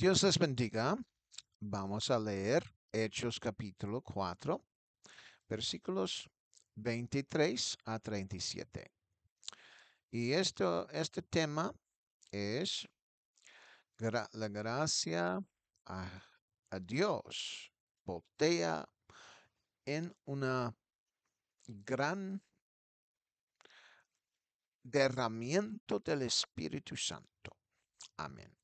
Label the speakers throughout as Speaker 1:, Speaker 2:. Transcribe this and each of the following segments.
Speaker 1: Dios les bendiga. Vamos a leer Hechos capítulo 4, versículos 23 a 37. Y este tema es la gracia a, a Dios voltea en una gran derramamiento del Espíritu Santo. Amén.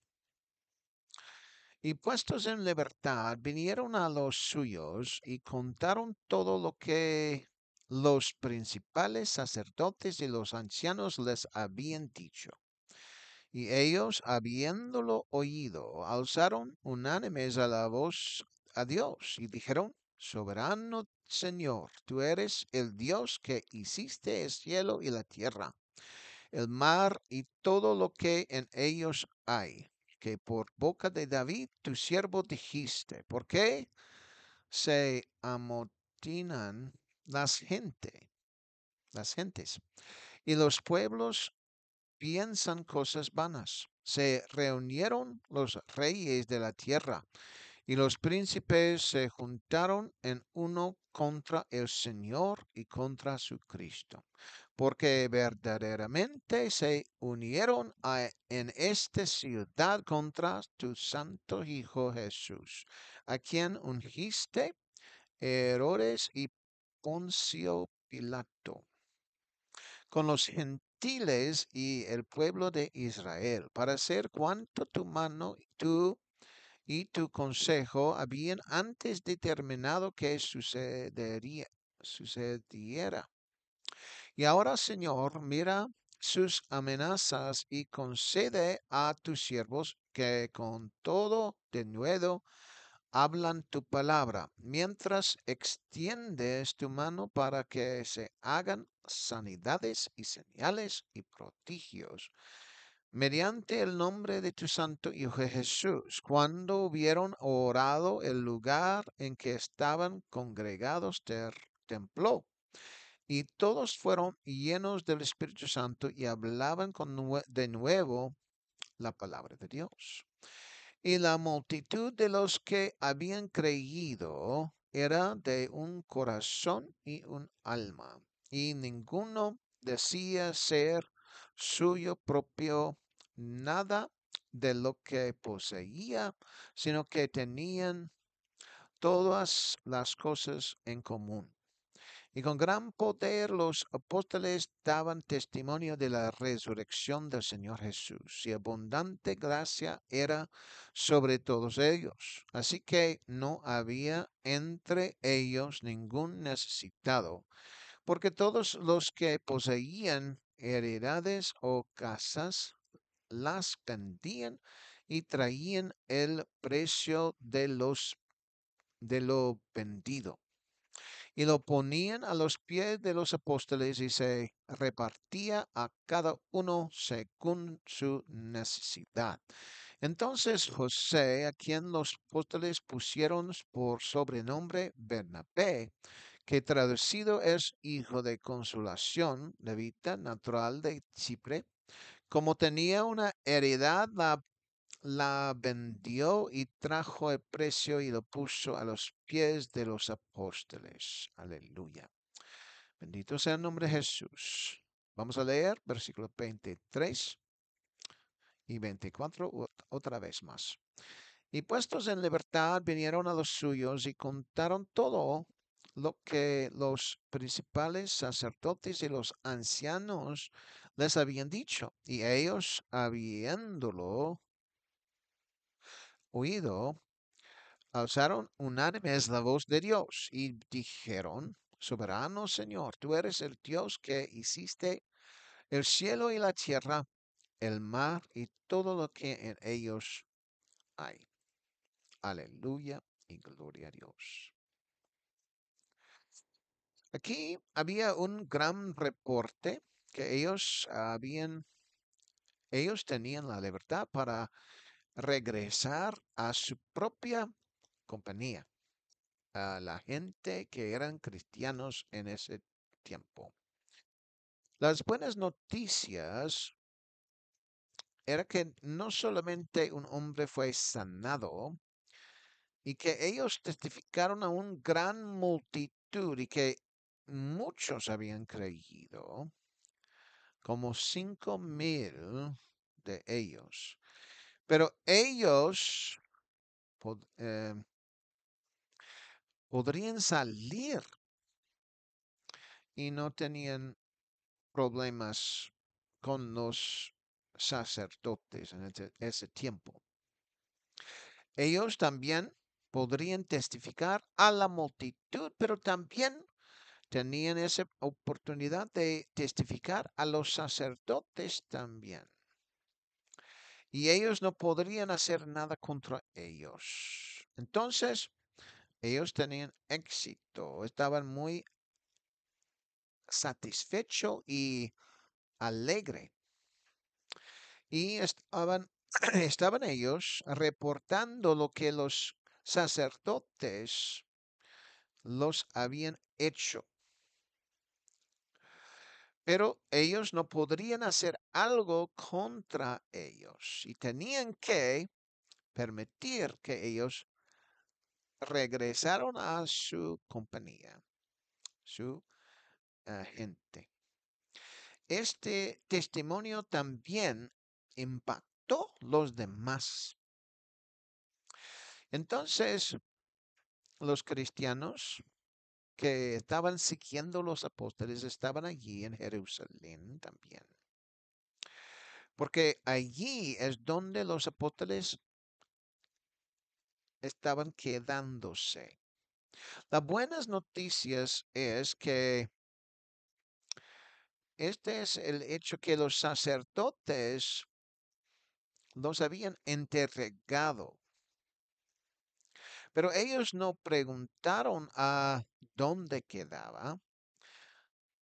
Speaker 1: Y puestos en libertad, vinieron a los suyos y contaron todo lo que los principales sacerdotes y los ancianos les habían dicho. Y ellos, habiéndolo oído, alzaron unánimes a la voz a Dios y dijeron: Soberano Señor, tú eres el Dios que hiciste el cielo y la tierra, el mar y todo lo que en ellos hay, que por boca de David tu siervo dijiste: ¿Por qué se amotinan las gentes, y los pueblos piensan cosas vanas? Se reunieron los reyes de la tierra, y los príncipes se juntaron en uno contra el Señor y contra su Cristo, porque verdaderamente se unieron en esta ciudad contra tu santo Hijo Jesús, a quien ungiste Herodes y Poncio Pilato, con los gentiles y el pueblo de Israel, para hacer cuanto tu mano y tu consejo habían antes determinado que sucediera. Y ahora, Señor, mira sus amenazas y concede a tus siervos que con todo denuedo hablan tu palabra, mientras extiendes tu mano para que se hagan sanidades y señales y prodigios mediante el nombre de tu santo Hijo Jesús. Cuando hubieron orado, el lugar en que estaban congregados tembló, y todos fueron llenos del Espíritu Santo y hablaban de nuevo la palabra de Dios. Y la multitud de los que habían creído era de un corazón y un alma, y ninguno decía ser suyo propio nada de lo que poseía, sino que tenían todas las cosas en común. Y con gran poder los apóstoles daban testimonio de la resurrección del Señor Jesús, y abundante gracia era sobre todos ellos. Así que no había entre ellos ningún necesitado, porque todos los que poseían heredades o casas las vendían y traían el precio de lo vendido y lo ponían a los pies de los apóstoles, y se repartía a cada uno según su necesidad. Entonces José, a quien los apóstoles pusieron por sobrenombre Bernabé, que traducido es hijo de consolación, levita, natural de Chipre, como tenía una heredad, la vendió y trajo el precio y lo puso a los pies de los apóstoles. Aleluya. Bendito sea el nombre de Jesús. Vamos a leer versículos 23 y 24 otra vez más. Y puestos en libertad, vinieron a los suyos y contaron todo lo que los principales sacerdotes y los ancianos les habían dicho. Y ellos, habiéndolo oído, alzaron unánimes la voz de Dios y dijeron: Soberano Señor, tú eres el Dios que hiciste el cielo y la tierra, el mar y todo lo que en ellos hay. Aleluya y gloria a Dios. Aquí había un gran reporte que ellos tenían la libertad para regresar a su propia compañía, a la gente que eran cristianos en ese tiempo. Las buenas noticias era que no solamente un hombre fue sanado, y que ellos testificaron a una gran multitud y que muchos habían creído, como 5,000 de ellos. Pero ellos podrían salir y no tenían problemas con los sacerdotes en ese tiempo. Ellos también podrían testificar a la multitud, pero también tenían esa oportunidad de testificar a los sacerdotes también. Y ellos no podrían hacer nada contra ellos. Entonces, ellos tenían éxito, estaban muy satisfechos y alegre. Y estaban ellos reportando lo que los sacerdotes los habían hecho. Pero ellos no podrían hacer algo contra ellos y tenían que permitir que ellos regresaron a su compañía, su gente. Este testimonio también impactó los demás. Entonces, los cristianos que estaban siguiendo los apóstoles estaban allí en Jerusalén también. Porque allí es donde los apóstoles estaban quedándose. Las buenas noticias es que este es el hecho que los sacerdotes los habían entregado, pero ellos no preguntaron a dónde quedaba,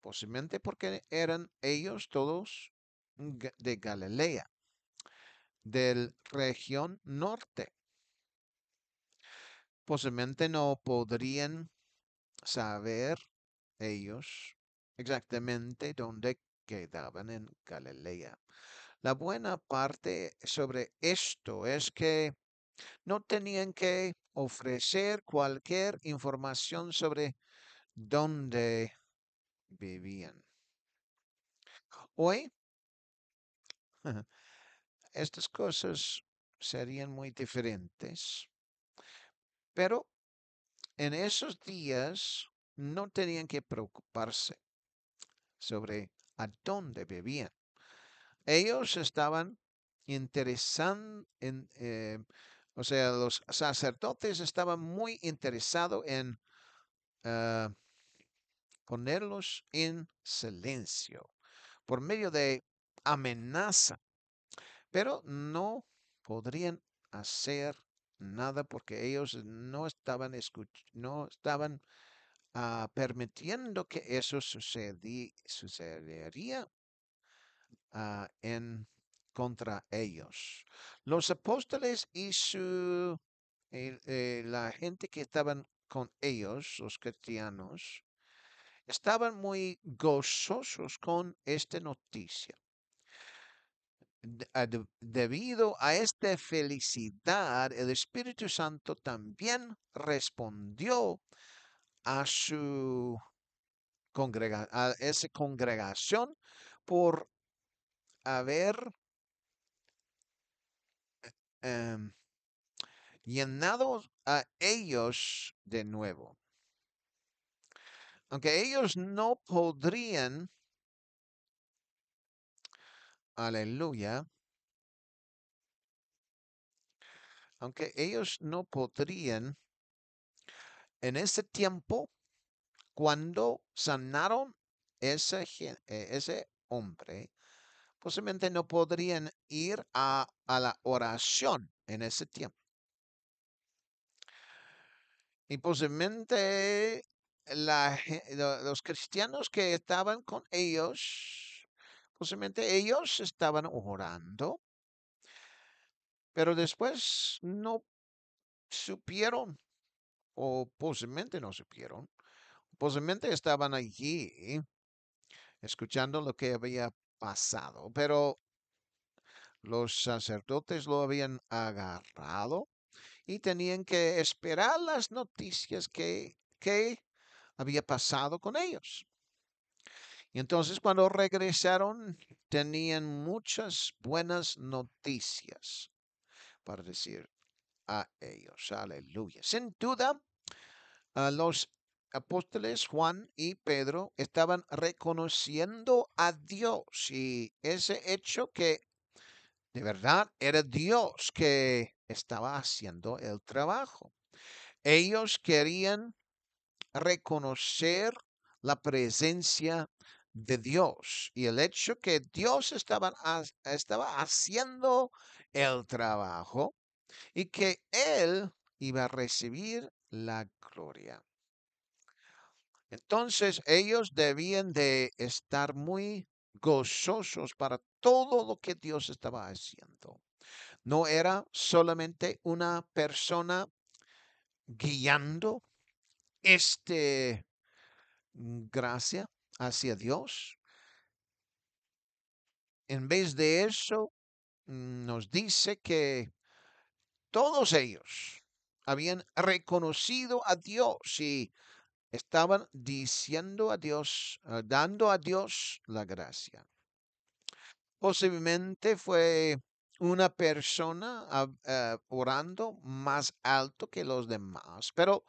Speaker 1: posiblemente porque eran ellos todos de Galilea, del región norte. Posiblemente no podrían saber ellos exactamente dónde quedaban en Galilea. La buena parte sobre esto es que no tenían que ofrecer cualquier información sobre dónde vivían. Hoy, estas cosas serían muy diferentes, pero en esos días no tenían que preocuparse sobre a dónde vivían. Ellos estaban interesados o sea, los sacerdotes estaban muy interesados en ah, ponerlos en silencio por medio de amenaza, pero no podrían hacer nada porque ellos no estaban permitiendo que eso sucedería en contra ellos. Los apóstoles y la gente que estaban con ellos, los cristianos, estaban muy gozosos con esta noticia. Debido a esta felicidad, el Espíritu Santo también respondió a a esa congregación por haber em, llenado a ellos de nuevo. Aunque ellos no podrían, aleluya, aunque ellos no podrían en ese tiempo, cuando sanaron ese hombre, posiblemente no podrían ir a la oración en ese tiempo. Y posiblemente los cristianos que estaban con ellos, posiblemente ellos estaban orando, pero después no supieron, o posiblemente no supieron, posiblemente estaban allí escuchando lo que había pasado, pero Los sacerdotes lo habían agarrado y tenían que esperar las noticias que había pasado con ellos. Y entonces cuando regresaron tenían muchas buenas noticias para decir a ellos. Aleluya. Sin duda, los apóstoles Juan y Pedro estaban reconociendo a Dios y ese hecho que de verdad era Dios que estaba haciendo el trabajo. Ellos querían reconocer la presencia de Dios y el hecho que Dios estaba haciendo el trabajo y que Él iba a recibir la gloria. Entonces ellos debían de estar muy gozosos para todo lo que Dios estaba haciendo. No era solamente una persona guiando este gracia hacia Dios. En vez de eso, nos dice que todos ellos habían reconocido a Dios y estaban diciendo a Dios, dando a Dios la gracia. Posiblemente fue una persona orando más alto que los demás, pero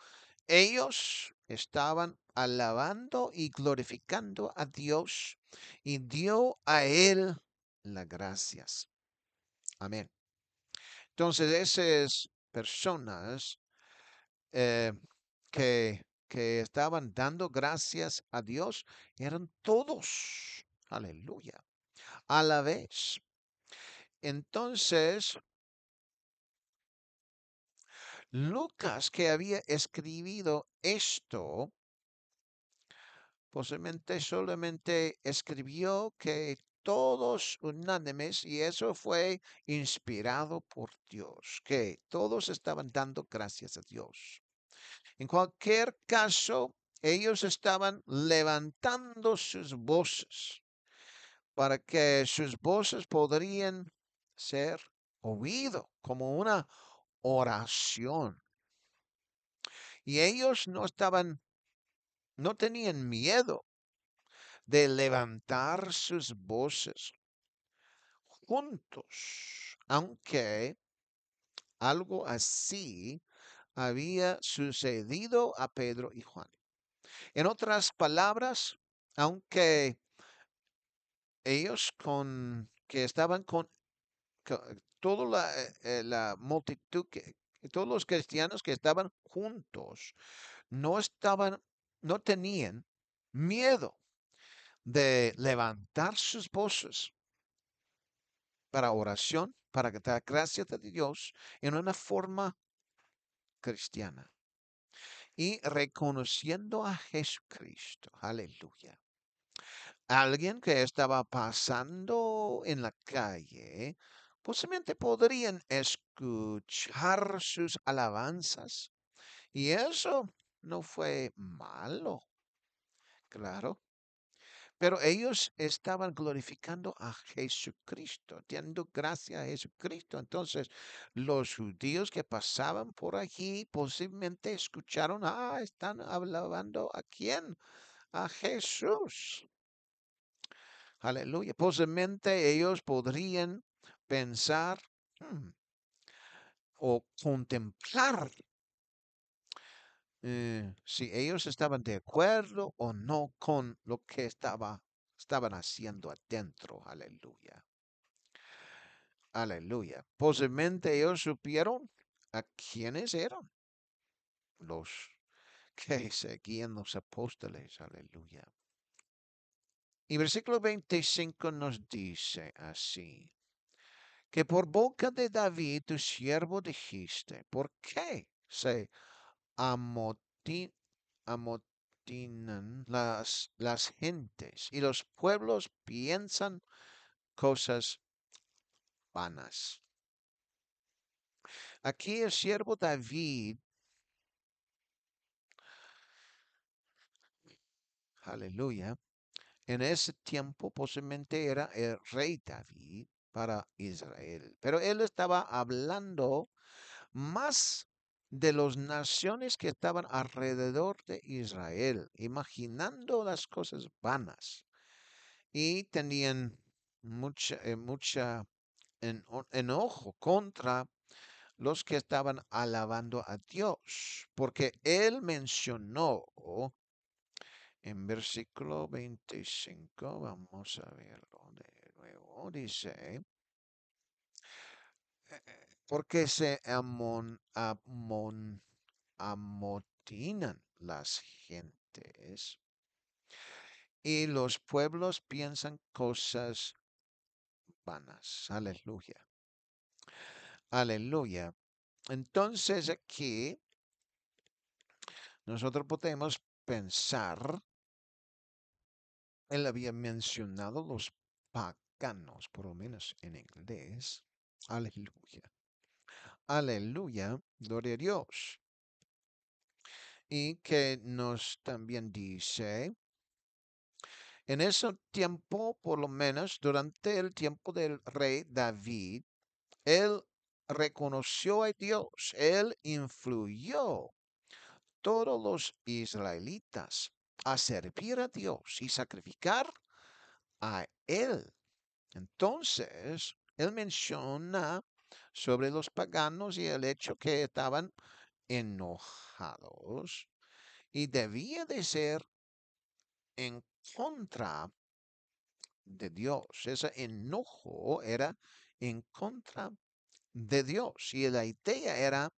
Speaker 1: ellos estaban alabando y glorificando a Dios y dio a él las gracias. Amén. Entonces, esas personas eh, que estaban dando gracias a Dios eran todos, aleluya, a la vez. Entonces, Lucas, que había escribido esto, posiblemente solamente escribió que todos unánimes, y eso fue inspirado por Dios, que todos estaban dando gracias a Dios. En cualquier caso, ellos estaban levantando sus voces para que sus voces podrían ser oído como una oración. Y ellos no tenían miedo de levantar sus voces juntos, aunque algo así había sucedido a Pedro y Juan. En otras palabras, aunque ellos que estaban con toda la multitud, todos los cristianos que estaban juntos, no estaban, no tenían miedo de levantar sus voces para oración, para dar gracias a Dios en una forma cristiana y reconociendo a Jesucristo. Aleluya. Alguien que estaba pasando en la calle, posiblemente podrían escuchar sus alabanzas y eso no fue malo, claro. Pero ellos estaban glorificando a Jesucristo, dando gracias a Jesucristo. Entonces, los judíos que pasaban por allí posiblemente escucharon, están alabando a quién, a Jesús. Aleluya. Posiblemente ellos podrían pensar o contemplar si ellos estaban de acuerdo o no con lo que estaban haciendo adentro. Aleluya. Aleluya. Posiblemente ellos supieron a quiénes eran los que seguían los apóstoles. Aleluya. Y versículo 25 nos dice así, que por boca de David, tu siervo, dijiste, ¿por qué se amotinan las gentes y los pueblos piensan cosas vanas? Aquí el siervo David, aleluya, en ese tiempo posiblemente era el rey David. para Israel. Pero él estaba hablando más de las naciones que estaban alrededor de Israel, imaginando las cosas vanas y tenían mucha enojo contra los que estaban alabando a Dios, porque él mencionó en versículo 25, vamos a verlo de nuevo, dice, porque se amotinan las gentes y los pueblos piensan cosas vanas. Aleluya. Aleluya. Entonces aquí nosotros podemos pensar, él había mencionado los paganos, por lo menos en inglés. Aleluya. Aleluya. Gloria a Dios. Y que nos también dice, en ese tiempo, por lo menos durante el tiempo del rey David, él reconoció a Dios, él influyó todos los israelitas a servir a Dios y sacrificar a él. Entonces, él menciona sobre los paganos y el hecho que estaban enojados y debía de ser en contra de Dios. Ese enojo era en contra de Dios y la idea era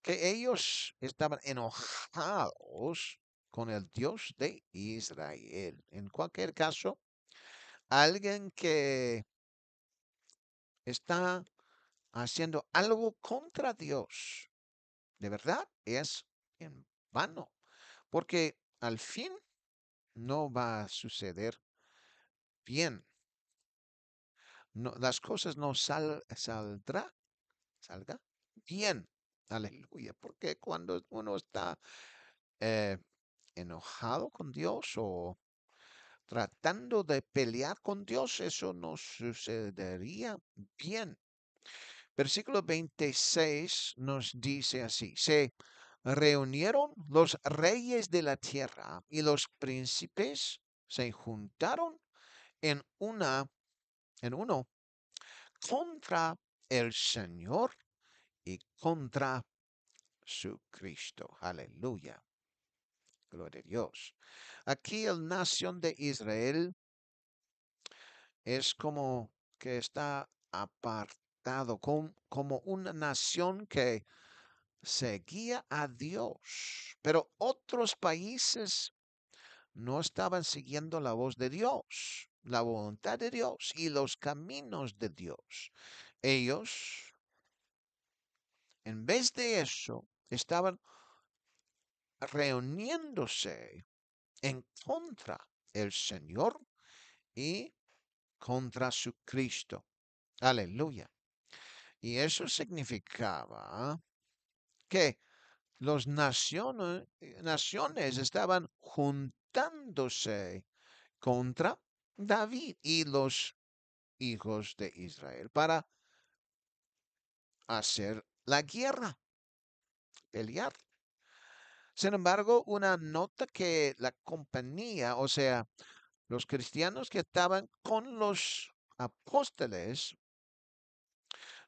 Speaker 1: que ellos estaban enojados con el Dios de Israel. En cualquier caso, alguien que está haciendo algo contra Dios, de verdad, es en vano, porque al fin no va a suceder bien. No, las cosas no salga bien. Aleluya, porque cuando uno está eh, enojado con Dios o tratando de pelear con Dios, eso no sucedería bien. Versículo 26 nos dice así, se reunieron los reyes de la tierra y los príncipes se juntaron en en uno contra el Señor y contra su Cristo. Aleluya. Gloria a Dios. Aquí el nación de Israel es como que está apartado como una nación que seguía a Dios, pero otros países no estaban siguiendo la voz de Dios, la voluntad de Dios y los caminos de Dios. Ellos, en vez de eso, estaban reuniéndose en contra del Señor y contra su Cristo. Aleluya. Y eso significaba que los naciones estaban juntándose contra David y los hijos de Israel para hacer la guerra, pelear. Sin embargo, una nota que la compañía, o sea, los cristianos que estaban con los apóstoles,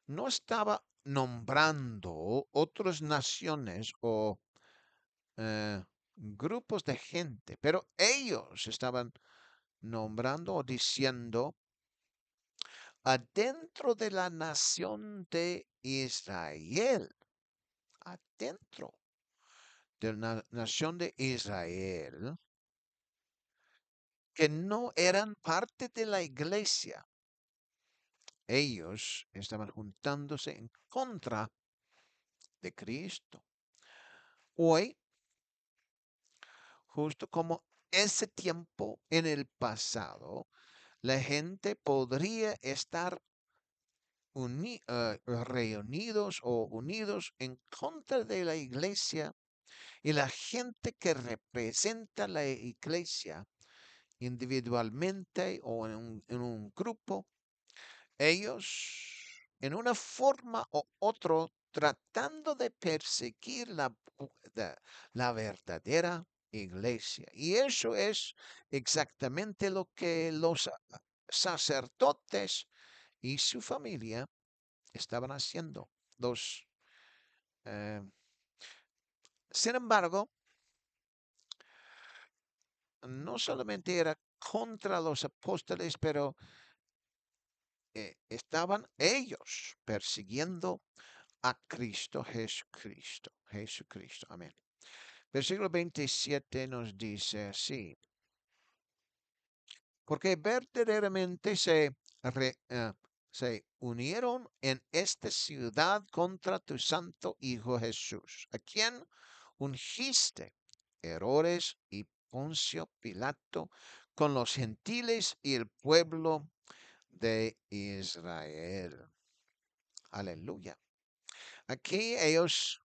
Speaker 1: no estaba nombrando otras naciones o eh, grupos de gente, pero ellos estaban nombrando o diciendo adentro de la nación de Israel, adentro de la nación de Israel, que no eran parte de la iglesia. Ellos estaban juntándose en contra de Cristo. Hoy, justo como ese tiempo en el pasado, la gente podría estar reunidos o unidos en contra de la iglesia y la gente que representa la iglesia individualmente o en un grupo ellos, en una forma u otra, tratando de perseguir la, la verdadera iglesia. Y eso es exactamente lo que los sacerdotes y su familia estaban haciendo. Eh, Sin embargo, no solamente era contra los apóstoles, pero estaban ellos persiguiendo a Cristo Jesucristo. Jesucristo, amén. Versículo 27 nos dice así, porque verdaderamente se unieron en esta ciudad contra tu santo Hijo Jesús, a quien ungiste Herodes y Poncio Pilato con los gentiles y el pueblo de Israel. Aleluya. Aquí ellos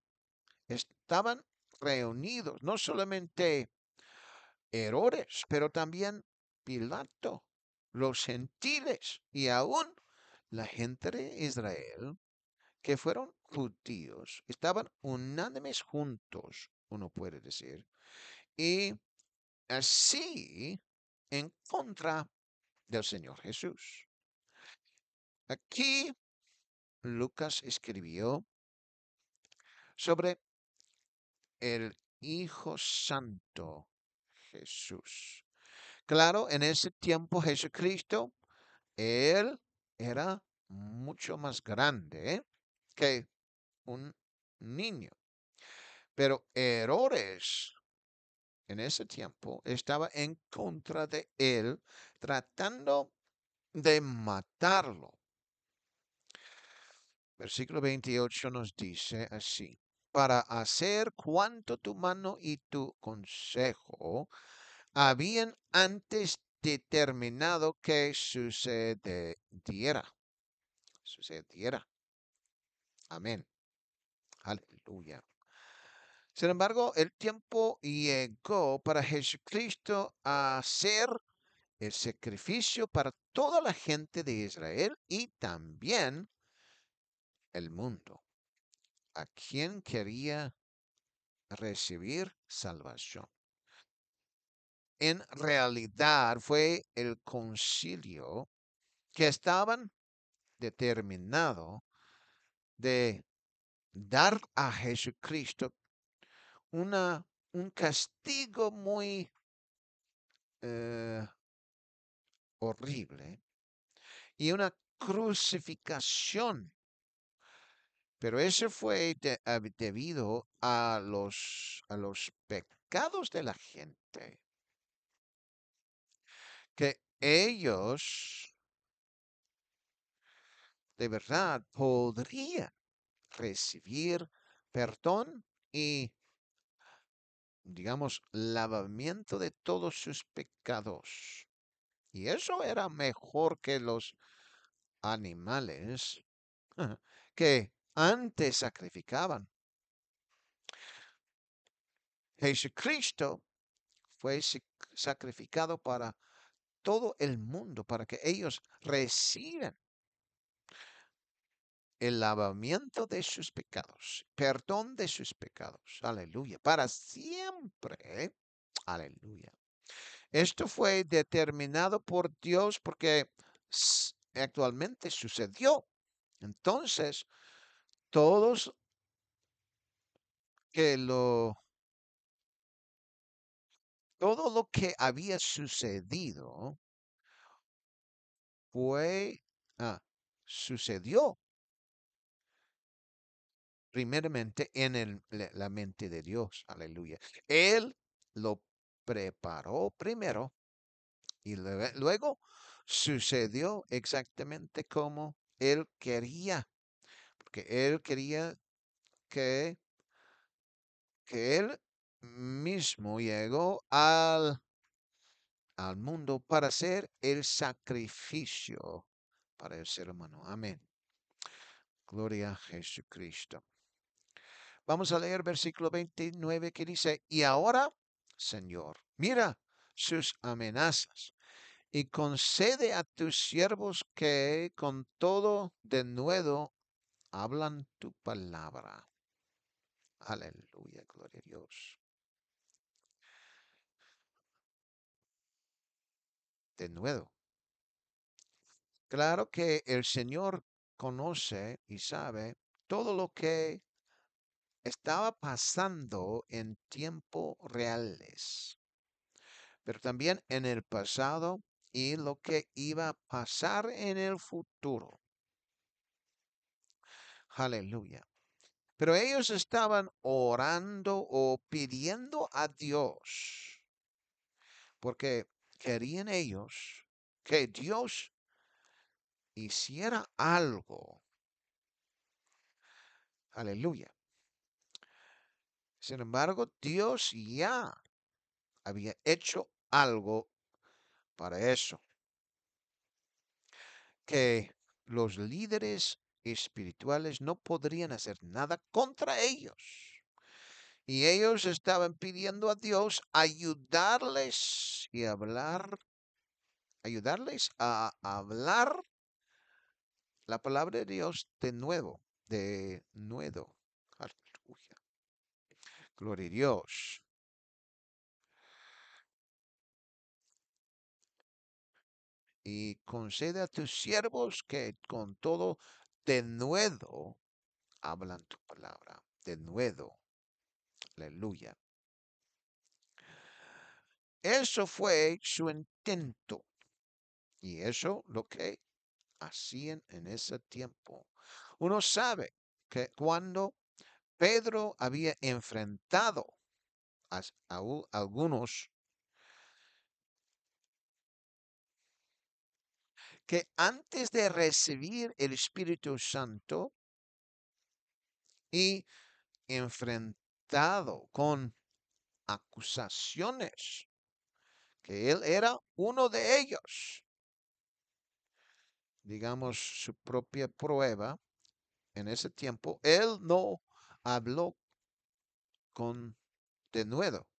Speaker 1: estaban reunidos, no solamente Herodes, pero también Pilato, los gentiles y aún la gente de Israel, que fueron judíos, estaban unánimes juntos, uno puede decir, y así en contra del Señor Jesús. Aquí Lucas escribió sobre el Hijo Santo Jesús. Claro, en ese tiempo Jesucristo, él era mucho más grande que un niño. Pero Herodes en ese tiempo estaba en contra de él, tratando de matarlo. Versículo 28 nos dice así, para hacer cuanto tu mano y tu consejo habían antes determinado que sucediera. Amén. Aleluya. Sin embargo, el tiempo llegó para Jesucristo a hacer el sacrificio para toda la gente de Israel y también el mundo, a quien quería recibir salvación. En realidad fue el concilio que estaban determinado de dar a Jesucristo un castigo muy eh, horrible y una crucificación. Pero eso fue debido a los pecados de la gente, que ellos de verdad podrían recibir perdón y, digamos, lavamiento de todos sus pecados. Y eso era mejor que los animales que antes sacrificaban. Jesucristo fue sacrificado para todo el mundo, para que ellos reciban el lavamiento de sus pecados, perdón de sus pecados. Aleluya. Para siempre. Aleluya. Esto fue determinado por Dios porque actualmente sucedió. Entonces, todos que lo, todo lo que había sucedido fue, sucedió primeramente en la mente de Dios. Aleluya. Él lo preparó primero y luego sucedió exactamente como él quería, porque él quería que, que él mismo llegó al mundo para hacer el sacrificio para el ser humano. Amén. Gloria a Jesucristo. Vamos a leer versículo 29 que dice, y ahora, Señor, mira sus amenazas y concede a tus siervos que con todo denuedo hablan tu palabra. Aleluya, gloria a Dios. Denuedo. Claro que el Señor conoce y sabe todo lo que estaba pasando en tiempos reales, pero también en el pasado y lo que iba a pasar en el futuro. Aleluya. Pero ellos estaban orando o pidiendo a Dios porque querían ellos que Dios hiciera algo. Aleluya. Sin embargo, Dios ya había hecho algo para eso, que los líderes espirituales no podrían hacer nada contra ellos. Y ellos estaban pidiendo a Dios ayudarles y ayudarles a hablar la palabra de Dios de nuevo, de nuevo. Aleluya. Gloria a Dios. Y concede a tus siervos que con todo de nuevo hablan tu palabra. De nuevo. Aleluya. Eso fue su intento. Y eso lo que hacían en ese tiempo. Uno sabe que cuando Pedro había enfrentado a algunos que antes de recibir el Espíritu Santo y enfrentado con acusaciones, que él era uno de ellos, digamos, su propia prueba en ese tiempo, él no habló con denuedo,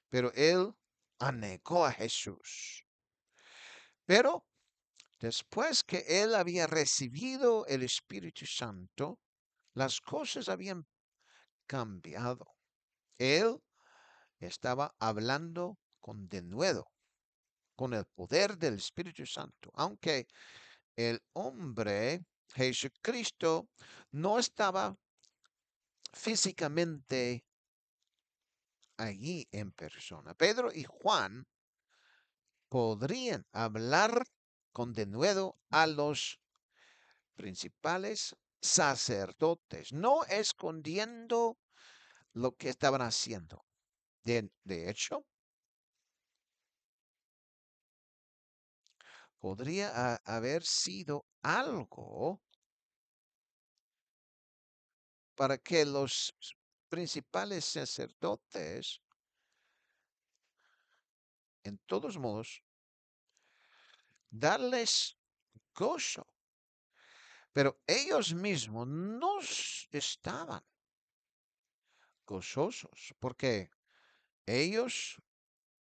Speaker 1: pero él anegó a Jesús. Pero después que él había recibido el Espíritu Santo, las cosas habían cambiado. Él estaba hablando con denuedo, con el poder del Espíritu Santo, aunque el hombre Jesucristo no estaba físicamente allí en persona. Pedro y Juan podrían hablar con denuedo a los principales sacerdotes, no escondiendo lo que estaban haciendo. De hecho, podría haber sido algo para que los principales sacerdotes, en todos modos, darles gozo. Pero ellos mismos no estaban gozosos porque ellos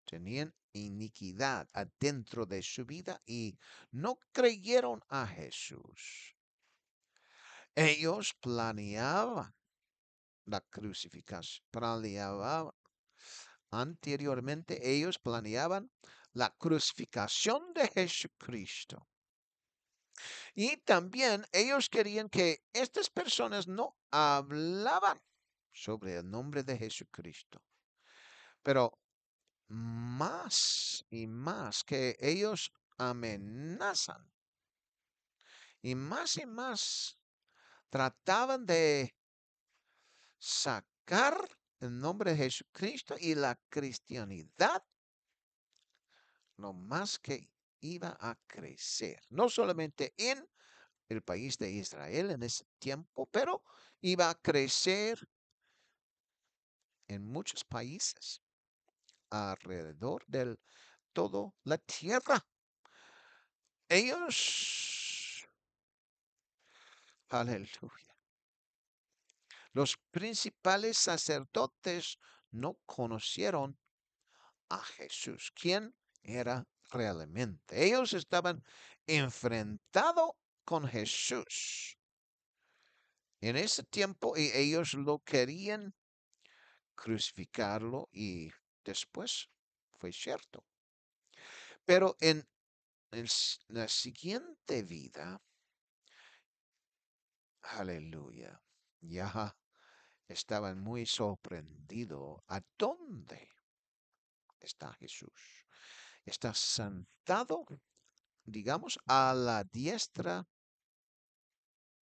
Speaker 1: tenían iniquidad adentro de su vida y no creyeron a Jesús. Ellos planeaban la crucifixión, planeaban anteriormente, ellos planeaban la crucificación de Jesucristo. Y también ellos querían que estas personas no hablaban sobre el nombre de Jesucristo. Pero más y más que ellos amenazan y más trataban de sacar el nombre de Jesucristo y la cristianidad, lo más que iba a crecer, no solamente en el país de Israel en ese tiempo, pero iba a crecer en muchos países alrededor de toda la tierra. Ellos, aleluya, los principales sacerdotes no conocieron a Jesús. ¿Quién era realmente. Ellos estaban enfrentados con Jesús en ese tiempo y ellos lo querían crucificarlo y después fue cierto. Pero en la siguiente vida, aleluya, ya estaban muy sorprendidos. ¿A dónde está Jesús? Está sentado, digamos, a la diestra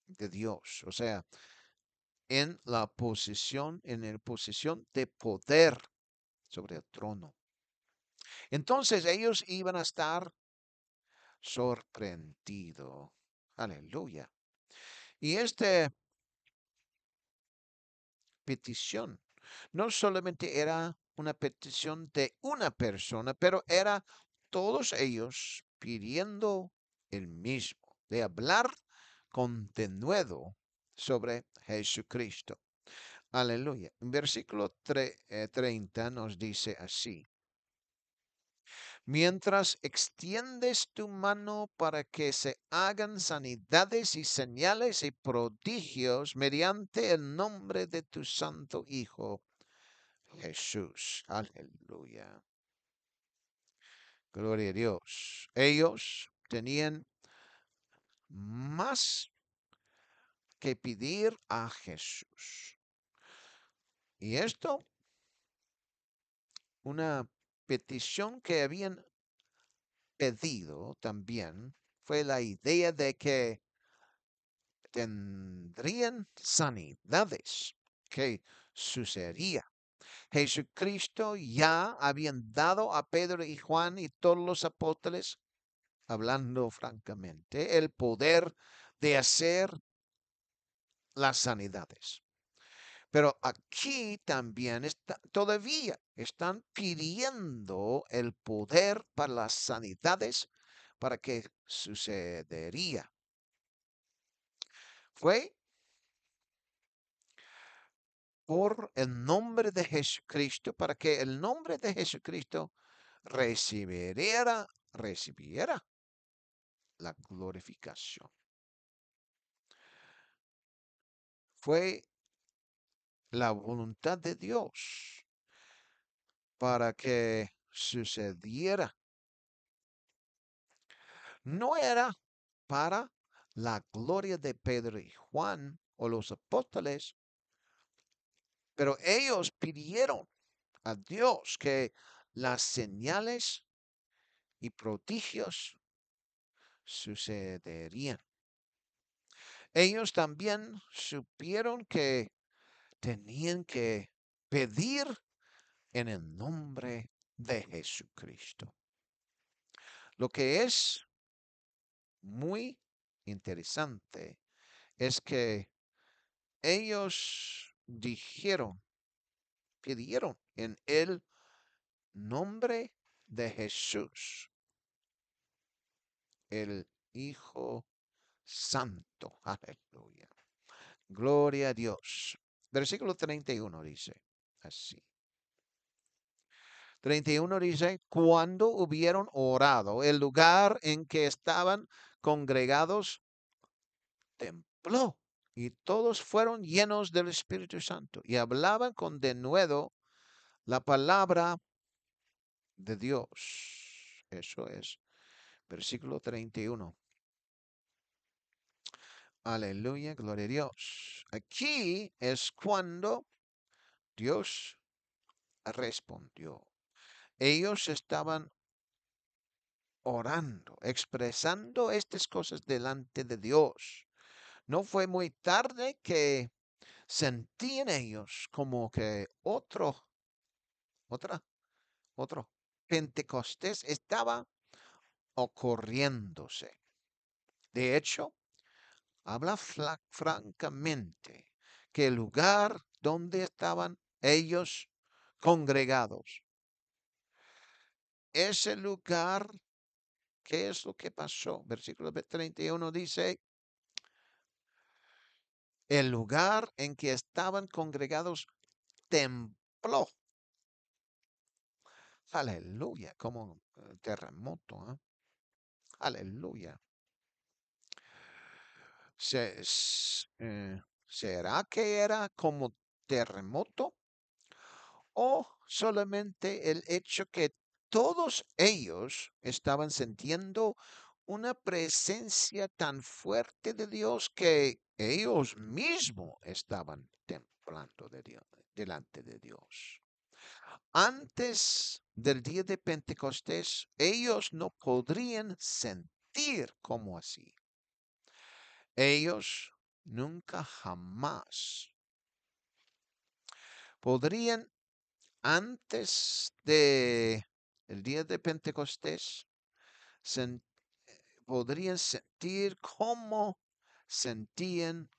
Speaker 1: de Dios, o sea, en la posición de poder sobre el trono. Entonces ellos iban a estar sorprendidos. Aleluya. Y esta petición no solamente era una petición de una persona, pero era todos ellos pidiendo el mismo, de hablar con denuedo sobre Jesucristo. Aleluya. En versículo 30 nos dice así. Mientras extiendes tu mano para que se hagan sanidades y señales y prodigios mediante el nombre de tu santo Hijo Jesús. Aleluya. Gloria a Dios. Ellos tenían más que pedir a Jesús. Y esto, una petición que habían pedido también, fue la idea de que tendrían sanidades. Que sucedería. Jesucristo ya habían dado a Pedro y Juan y todos los apóstoles, hablando francamente, el poder de hacer las sanidades. Pero aquí también todavía están pidiendo el poder para las sanidades para que sucedería. Fue por el nombre de Jesucristo, para que el nombre de Jesucristo recibiera la glorificación. Fue la voluntad de Dios para que sucediera. No era para la gloria de Pedro y Juan o los apóstoles, pero ellos pidieron a Dios que las señales y prodigios sucederían. Ellos también supieron que tenían que pedir en el nombre de Jesucristo. Lo que es muy interesante es que ellos pidieron en el nombre de Jesús, el Hijo Santo. Aleluya. Gloria a Dios. Versículo 31 dice así. 31 dice, cuando hubieron orado, el lugar en que estaban congregados tembló y todos fueron llenos del Espíritu Santo y hablaban con denuedo la palabra de Dios. Eso es, versículo 31. Aleluya, gloria a Dios. Aquí es cuando Dios respondió. Ellos estaban orando, expresando estas cosas delante de Dios. No fue muy tarde que sentían ellos como que otra, otro Pentecostés estaba ocurriéndose. De hecho, habla francamente que el lugar donde estaban ellos congregados, ese lugar, ¿qué es lo que pasó? Versículo 31 dice, el lugar en que estaban congregados tembló. Aleluya, como terremoto, ¿ah? Aleluya. ¿Será que era como terremoto o solamente el hecho que todos ellos estaban sintiendo una presencia tan fuerte de Dios que ellos mismos estaban temblando de Dios, delante de Dios? Antes del día de Pentecostés, ellos no podrían sentir como así. Ellos nunca jamás podrían, antes de el día de Pentecostés, sen- podrían sentir como sentían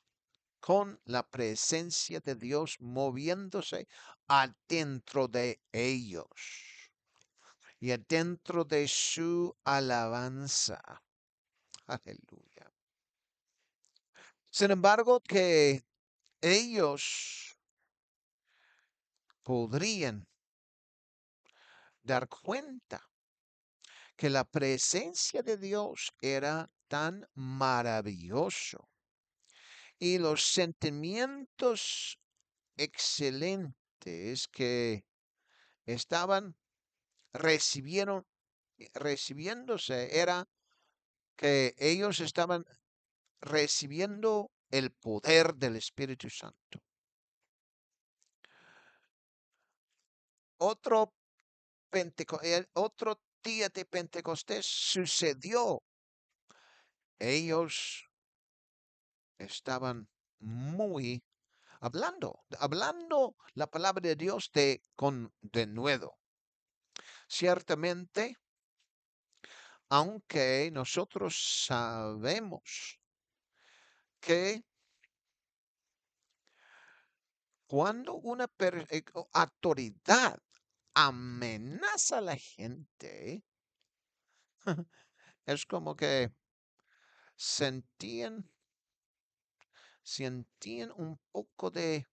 Speaker 1: con la presencia de Dios moviéndose adentro de ellos y adentro de su alabanza. Aleluya. Sin embargo, que ellos podrían dar cuenta que la presencia de Dios era tan maravilloso y los sentimientos excelentes que estaban recibieron, recibiéndose era que ellos estaban recibiendo el poder del Espíritu Santo. Otro, otro día de Pentecostés sucedió. Ellos estaban muy hablando la palabra de Dios con denuedo. Ciertamente, aunque nosotros sabemos que cuando una autoridad amenaza a la gente, es como que sentían, sentían un poco de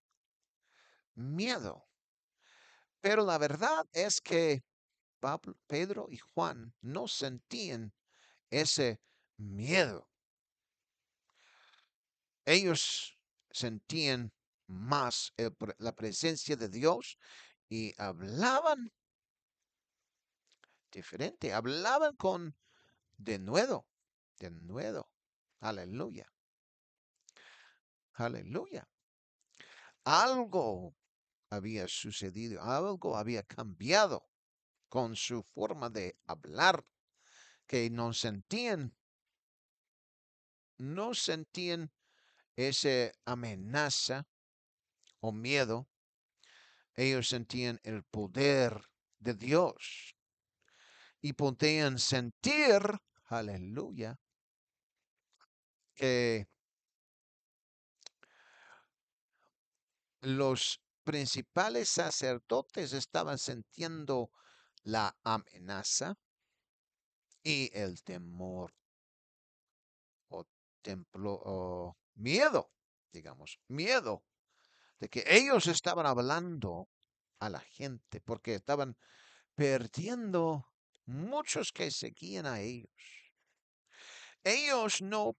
Speaker 1: miedo. Pero la verdad es que Pedro y Juan no sentían ese miedo. Ellos sentían más la presencia de Dios y hablaban diferente, hablaban con denuedo, denuedo. Aleluya, aleluya. Algo había sucedido, algo había cambiado con su forma de hablar, que no sentían esa amenaza o miedo. Ellos sentían el poder de Dios y podían sentir, aleluya, que los principales sacerdotes estaban sintiendo la amenaza y el temor o templo o miedo, digamos, miedo de que ellos estaban hablando a la gente porque estaban perdiendo muchos que seguían a ellos. Ellos no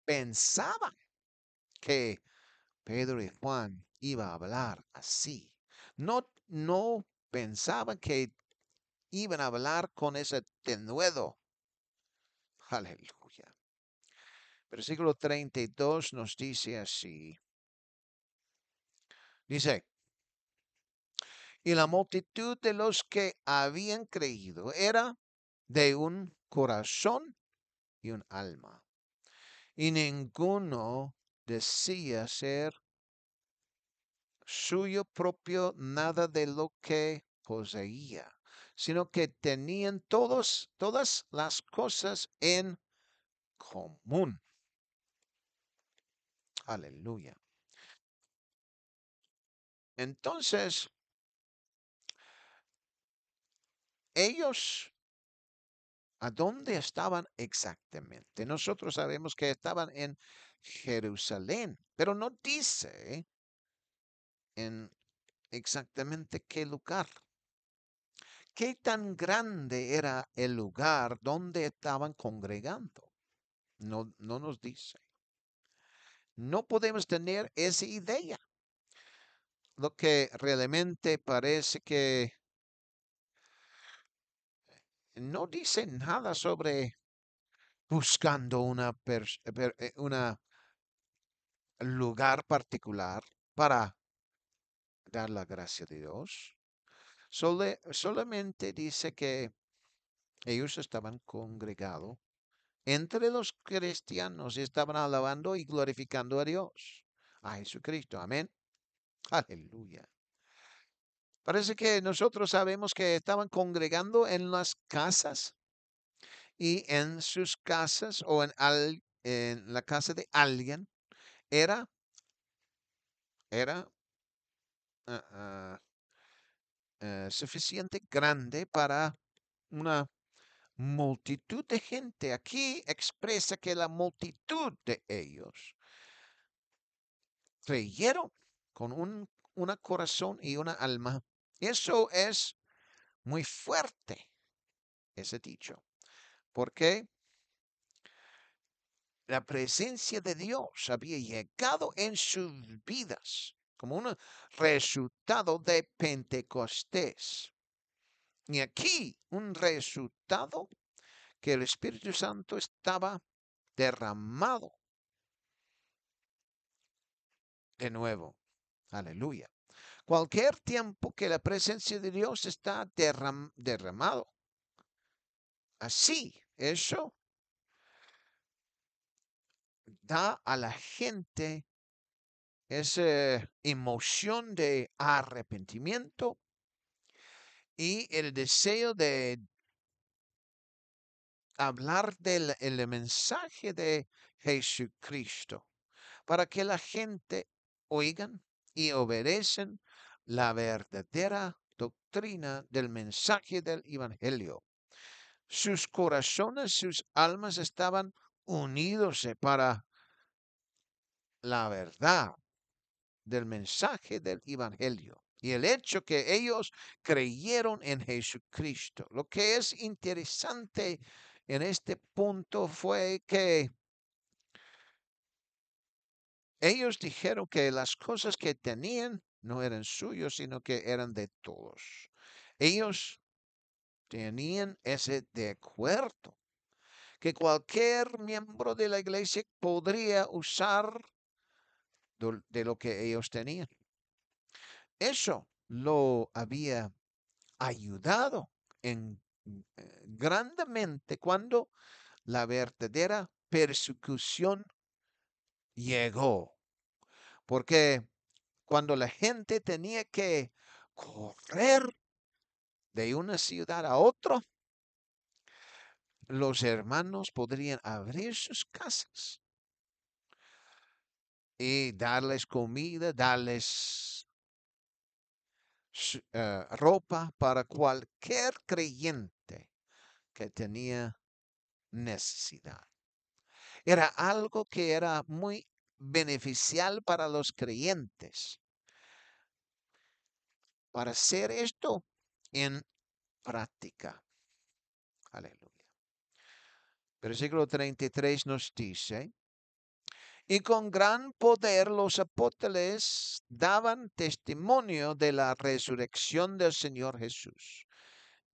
Speaker 1: pensaban que Pedro y Juan iba a hablar así. No pensaban que iban a hablar con ese denuedo. Aleluya. Versículo 32 nos dice así. Dice, y la multitud de los que habían creído era de un corazón y un alma. Y ninguno decía ser suyo propio nada de lo que poseía, sino que tenían todas las cosas en común. Aleluya. Entonces, ellos, ¿a dónde estaban exactamente? Nosotros sabemos que estaban en Jerusalén, pero no dice en exactamente qué lugar. ¿qué tan grande era el lugar donde estaban congregando? No, no nos dice. No podemos tener esa idea. Lo que realmente parece que no dice nada sobre buscando una lugar particular para dar la gracia de Dios. Solamente dice que ellos estaban congregados entre los cristianos y estaban alabando y glorificando a Dios, a Jesucristo. Amén. Aleluya. Parece que nosotros sabemos que estaban congregando en las casas y en sus casas o en la casa de alguien era, era ah, ah, suficiente grande para una multitud de gente. Aquí expresa que la multitud de ellos creyeron con un corazón y una alma. Eso es muy fuerte, ese dicho, porque la presencia de Dios había llegado en sus vidas como un resultado de Pentecostés. Y aquí un resultado que el Espíritu Santo estaba derramado de nuevo. Aleluya. Cualquier tiempo que la presencia de Dios está derramado, así, eso da a la gente esa emoción de arrepentimiento y el deseo de hablar del el mensaje de Jesucristo para que la gente oigan y obedecen la verdadera doctrina del mensaje del Evangelio. Sus corazones, sus almas estaban unidos para la verdad del mensaje del Evangelio. Y el hecho que ellos creyeron en Jesucristo. Lo que es interesante en este punto fue que ellos dijeron que las cosas que tenían no eran suyos, sino que eran de todos. Ellos tenían ese de acuerdo, que cualquier miembro de la iglesia podría usar de lo que ellos tenían. Eso lo había ayudado en grandemente cuando la verdadera persecución llegó, porque cuando la gente tenía que correr de una ciudad a otra, los hermanos podrían abrir sus casas y darles comida, darles ropa para cualquier creyente que tenía necesidad. Era algo que era muy beneficial para los creyentes. Para hacer esto en práctica. Aleluya. Versículo 33 nos dice, y con gran poder los apóstoles daban testimonio de la resurrección del Señor Jesús.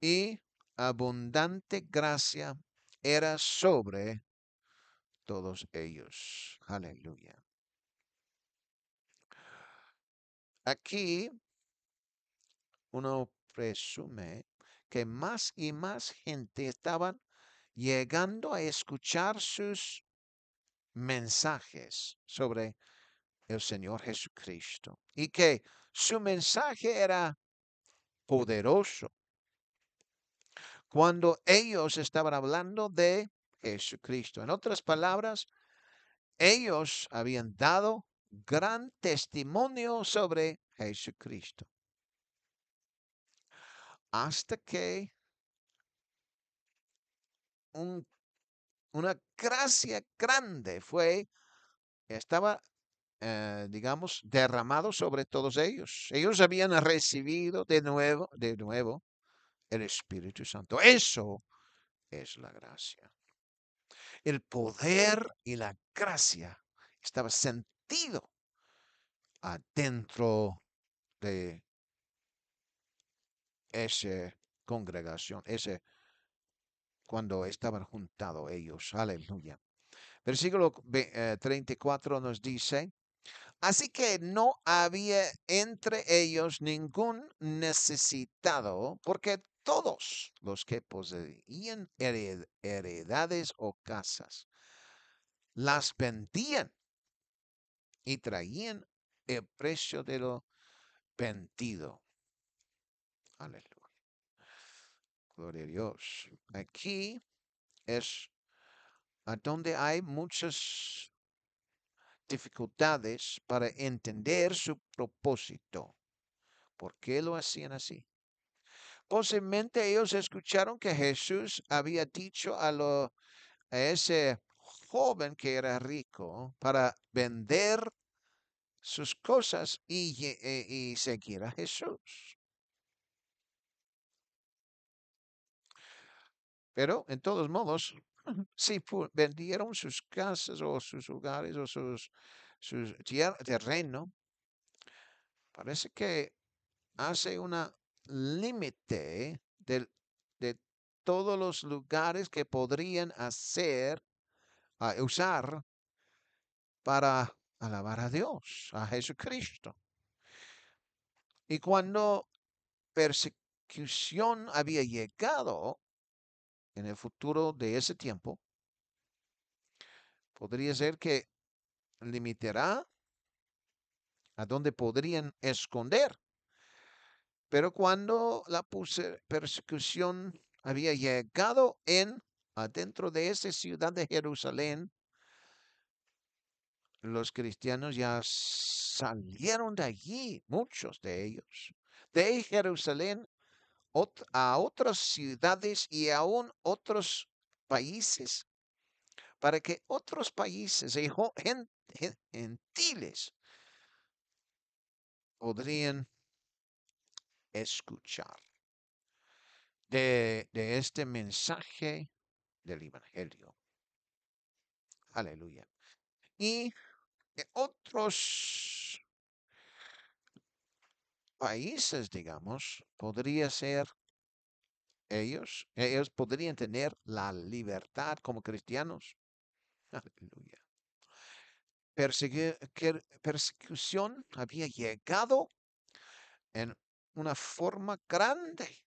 Speaker 1: Y abundante gracia era sobre todos ellos. Aleluya. Aquí uno presume que más y más gente estaban llegando a escuchar sus mensajes sobre el Señor Jesucristo y que su mensaje era poderoso cuando ellos estaban hablando de Jesucristo. En otras palabras, ellos habían dado gran testimonio sobre Jesucristo hasta que un- una gracia grande estaba, digamos, derramado sobre todos ellos. Ellos habían recibido de nuevo el Espíritu Santo. Eso es la gracia. El poder y la gracia estaba sentido adentro de esa congregación, ese cuando estaban juntados ellos. Aleluya. Versículo 34 nos dice, así que no había entre ellos ningún necesitado, porque todos los que poseían heredades o casas las vendían y traían el precio de lo vendido. Aleluya. Gloria a Dios. Aquí es a donde hay muchas dificultades para entender su propósito. ¿Por qué lo hacían así? Posiblemente ellos escucharon que Jesús había dicho a ese joven que era rico para vender sus cosas y seguir a Jesús. Pero, en todos modos, si vendieron sus casas o sus lugares o sus terreno, parece que hace una límite de todos los lugares que podrían usar para alabar a Dios, a Jesucristo. Y cuando persecución había llegado en el futuro de ese tiempo, podría ser que limitará a donde podrían esconder. Pero cuando la persecución había llegado adentro de esa ciudad de Jerusalén, los cristianos ya salieron de allí, muchos de ellos, de Jerusalén a otras ciudades y aún otros países, para que otros países y gentiles podrían escuchar de este mensaje del Evangelio. Aleluya. Y otros países, digamos, podría ser ellos podrían tener la libertad como cristianos. Aleluya. Persecución había llegado en una forma grande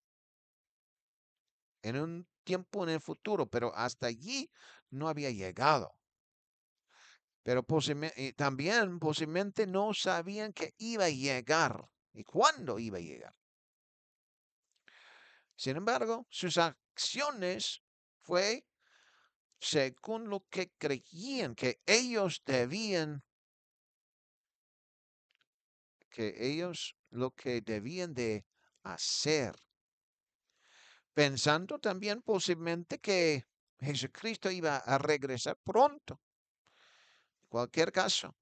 Speaker 1: en un tiempo en el futuro, pero hasta allí no había llegado. Pero también posiblemente no sabían que iba a llegar y cuándo iba a llegar. Sin embargo, sus acciones fue según lo que creían que ellos lo que debían de hacer, pensando también posiblemente que Jesucristo iba a regresar pronto, en cualquier caso.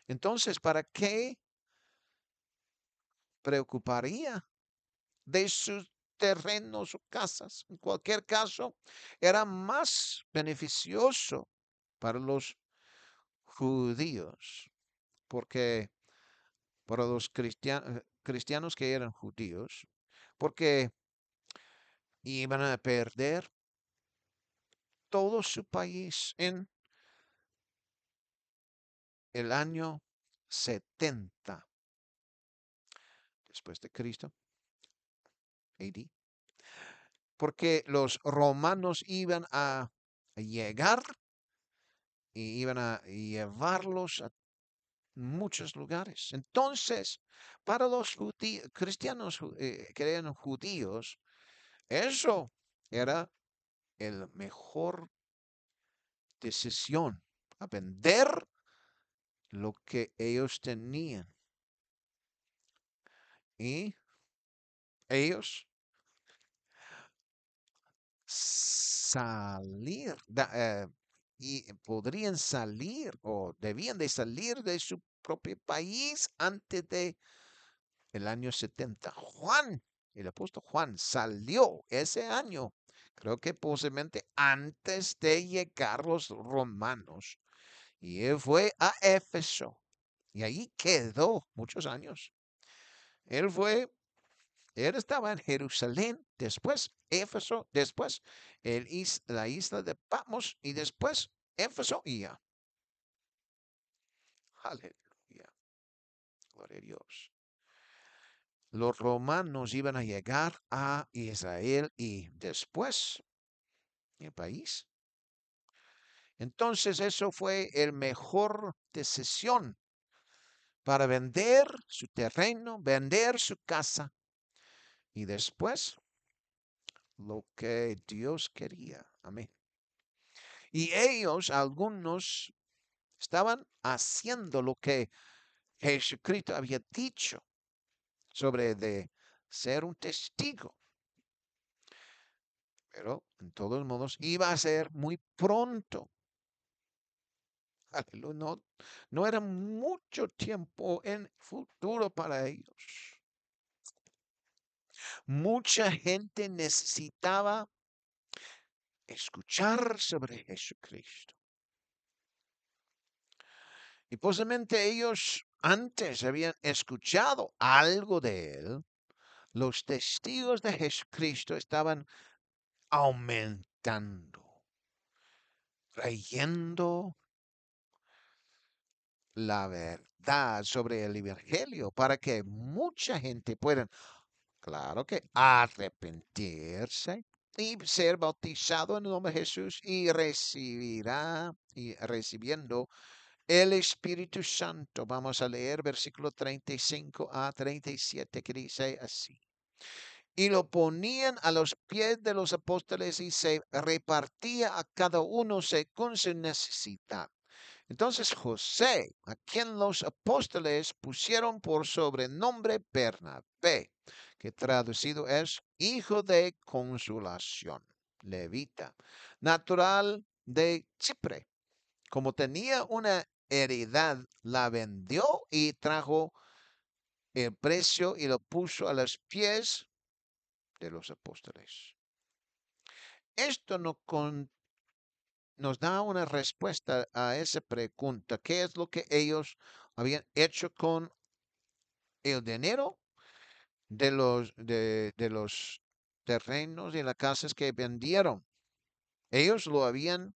Speaker 1: Entonces, ¿para qué preocuparía de sus terrenos o casas? En cualquier caso, era más beneficioso para los judíos, porque para los cristianos que eran judíos, porque iban a perder todo su país en el año 70 después de Cristo, AD, porque los romanos iban a llegar y iban a llevarlos a muchos lugares. Entonces, para los cristianos que eran judíos, eso era el mejor decisión, a vender lo que ellos tenían. Y ellos salir y podrían salir o debían de salir de su propio país antes de el año 70. Juan el apóstol Juan salió ese año, creo que posiblemente antes de llegar los romanos, y él fue a Éfeso, y ahí quedó muchos años. Él fue, él estaba en Jerusalén, después Éfeso, después la isla de Patmos, y después Éfeso y ya. Aleluya, gloria a Dios. Los romanos iban a llegar a Israel y después el país. Entonces eso fue el mejor decisión para vender su terreno, vender su casa y después lo que Dios quería. Amén. Y ellos, algunos, estaban haciendo lo que Jesucristo había dicho sobre de ser un testigo. Pero en todos modos iba a ser muy pronto. Aleluya. No, no era mucho tiempo en futuro para ellos. Mucha gente necesitaba escuchar sobre Jesucristo. Y posiblemente ellos antes habían escuchado algo de él. Los testigos de Jesucristo estaban aumentando, trayendo la verdad sobre el Evangelio para que mucha gente pueda, claro que arrepentirse y ser bautizado en el nombre de Jesús y recibirá y recibiendo el Espíritu Santo. Vamos a leer versículo 35 a 37 que dice así. Y lo ponían a los pies de los apóstoles y se repartía a cada uno según su necesidad. Entonces José, a quien los apóstoles pusieron por sobrenombre Bernabé, que traducido es hijo de consolación, levita, natural de Chipre, como tenía una heredad, la vendió y trajo el precio y lo puso a los pies de los apóstoles. Esto nos da una respuesta a esa pregunta. ¿Qué es lo que ellos habían hecho con el dinero de los terrenos y las casas que vendieron? Ellos lo habían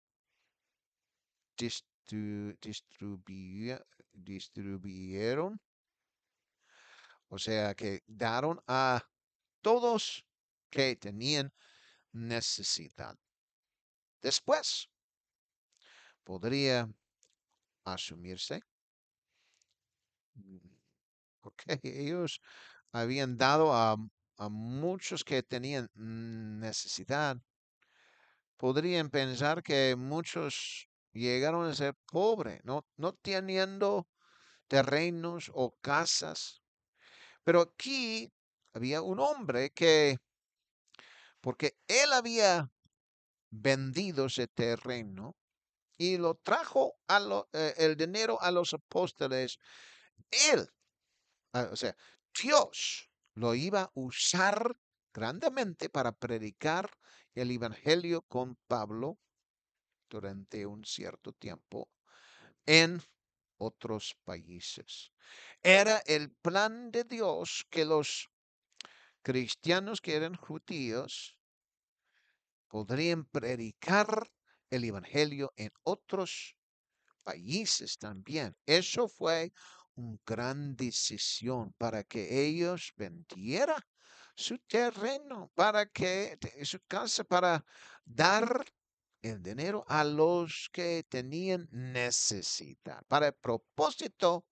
Speaker 1: distribuyeron, o sea que daron a todos que tenían necesidad. Después podría asumirse, porque ellos habían dado a muchos que tenían necesidad. Podrían pensar que muchos llegaron a ser pobres, no teniendo terrenos o casas. Pero aquí había un hombre que, porque él había vendido ese terreno y lo trajo el dinero a los apóstoles, él, o sea, Dios lo iba a usar grandemente para predicar el evangelio con Pablo durante un cierto tiempo en otros países. Era el plan de Dios que los cristianos que eran judíos podrían predicar el evangelio en otros países también. Eso fue una gran decisión para que ellos vendieran su terreno, para que su casa, para dar el dinero a los que tenían necesidad, para el propósito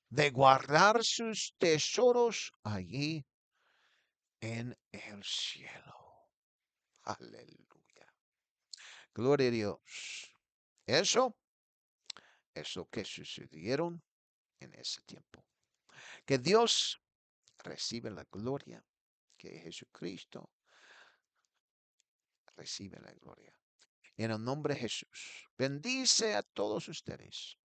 Speaker 1: de guardar sus tesoros allí en el cielo. Aleluya. Gloria a Dios. Eso es lo que sucedieron en ese tiempo. Que Dios recibe la gloria, que Jesucristo recibe la gloria. En el nombre de Jesús, bendice a todos ustedes